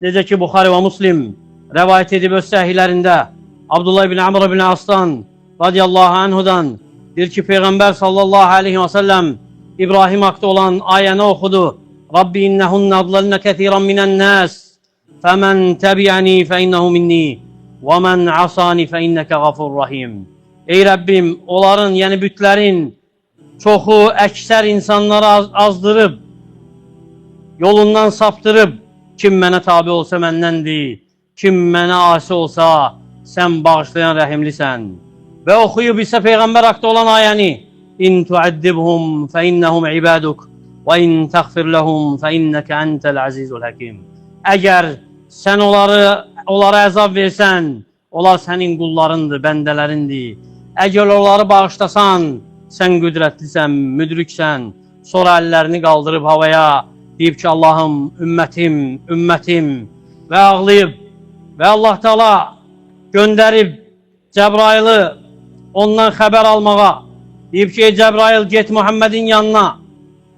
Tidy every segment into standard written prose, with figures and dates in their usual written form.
Necə ki, Buxari və Muslim rəvayət edib öz səhihlərində Abdullah ibn Amr ibn Aslan radiyallahu anhudan deyir ki, Peyğəmbər sallallahu aleyhi və səlləm İbrahim haqqda olan ayəni oxudu. Rabbi innəhunne adlalna kəsiran minən nəs fəmən təbi'əni fəinnəhu minni və mən asani fəinnəkə qafur rahim. Ey Rəbbim, onların, yəni bütlərin çoxu əksər insanları azdırıb, yolundan saptırıb, kim mənə tabi olsa məndəndir, kim mənə asi olsa sən bağışlayan rəhimlisən. Və oxuyub isə Peyğəmbər haqqda olan ayəni İn tuəddibhum fə innəhum ibaduk və in təğfir ləhum fə innəkə əntəl əzizul həkim. Əgər sən onlara əzab versən, onlar sənin qullarındır, bəndələrindir. Əgər onları bağışlasan, sən qüdrətlisən, müdriksən. Sonra əllərini qaldırıb havaya deyib ki, Allahım, ümmətim və ağlayıb və Allah Teala göndərib Cəbrailı ondan xəbər almağa. Deyib ki, Cəbrail get Muhammedin yanına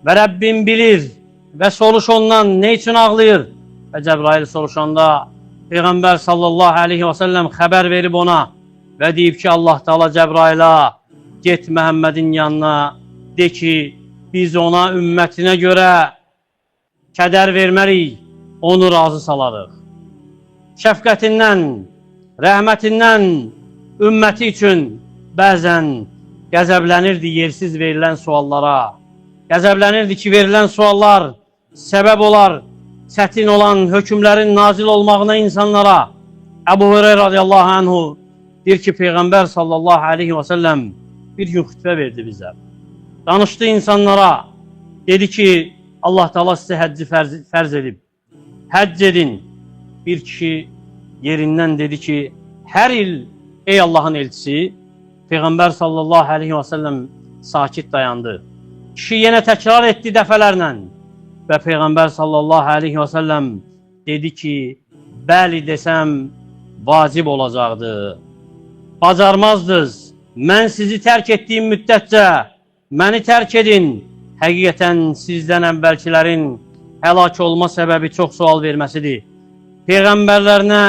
və Rəbbim bilir və soruş ondan ne üçün ağlayır? Və Cəbrail soruşanda Peyğəmbər sallallahu aleyhi və səlləm xəbər verib ona və deyib ki, Allah Teala Cəbrailə get Məhəmmədin yanına, de ki, biz ona ümmətinə görə kədər vermərik, onu razı salarıq. Şəfqətindən, rəhmətindən ümməti üçün bəzən qəzəblənirdi yersiz verilən suallara. Qəzəblənirdi ki, verilən suallar səbəb olar çətin olan hökümlərin nazil olmağına insanlara. Əbu Hüreyra radiyallahu anhu deyir ki, Peyğəmbər sallallahu aleyhi və səlləm bir gün xütbə verdi bizə. Danışdı insanlara, dedi ki, Allah Teala sizə həcci fərz edib. Həcc edin. Bir kişi yerindən dedi ki, hər il ey Allahın elçisi, Peyğəmbər sallallahu aleyhi və səlləm sakit dayandı. Kişi yenə təkrar etdi dəfələrlə və Peyğəmbər sallallahu aleyhi və səlləm dedi ki, bəli desəm vacib olacaqdı. Bacarmazdınız, mən sizi tərk etdiyim müddətcə məni tərk edin. Həqiqətən sizdən əvvəlkilərin həlak olma səbəbi çox sual verməsidir. Peyğəmbərlərinə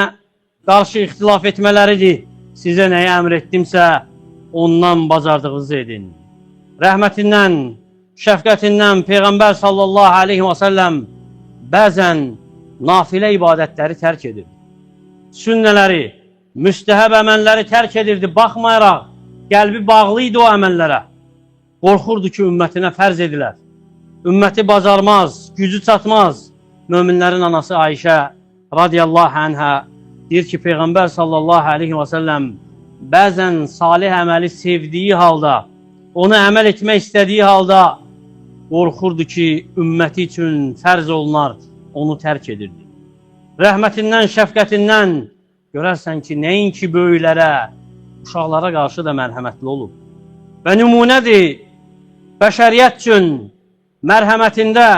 qarşı ixtilaf etmələridir. Sizə nəyə əmr etdimsə, ondan bacardığınızı edin. Rəhmətindən, şəfqətindən Peyğəmbər sallallahu aleyhi və səlləm bəzən nafilə ibadətləri tərk edir. Sünnələri, müstəhəb əməlləri tərk edirdi, baxmayaraq qəlbi bağlıydı o əməllərə. Qorxurdu ki, ümmətinə fərz edilər. Ümməti bacarmaz, gücü çatmaz. Möminlərin anası Ayşə radiyallahu anhə deyir ki, Peyğəmbər sallallahu aleyhi və səlləm bəzən salih əməli sevdiyi halda, onu əməl etmək istədiyi halda qorxurdu ki, ümməti üçün fərz olunar, onu tərk edirdi. Rəhmətindən, şəfqətindən görərsən ki, nəinki böyüklərə, uşaqlara qarşı da mərhəmətli olub. Və nümunədir, bəşəriyyət üçün mərhəmətində,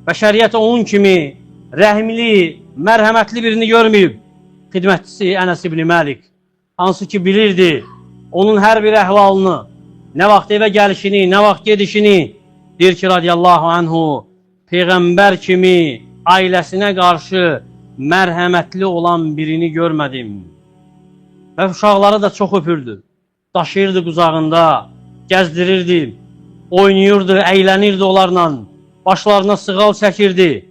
bəşəriyyət onun kimi rəhimli, mərhəmətli birini görməyib. Xidmətçisi Ənəs ibn Məlik, hansı ki bilirdi onun hər bir əhvalını, nə vaxt evə gəlişini, nə vaxt gedişini, deyir ki, radiyallahu anhu, Peyğəmbər kimi ailəsinə qarşı mərhəmətli olan birini görmədim. Və uşaqları da çox öpürdü, daşıyırdı qucağında, gəzdirirdi, oynayırdı, əylənirdi onlarla, başlarına sığal çəkirdi.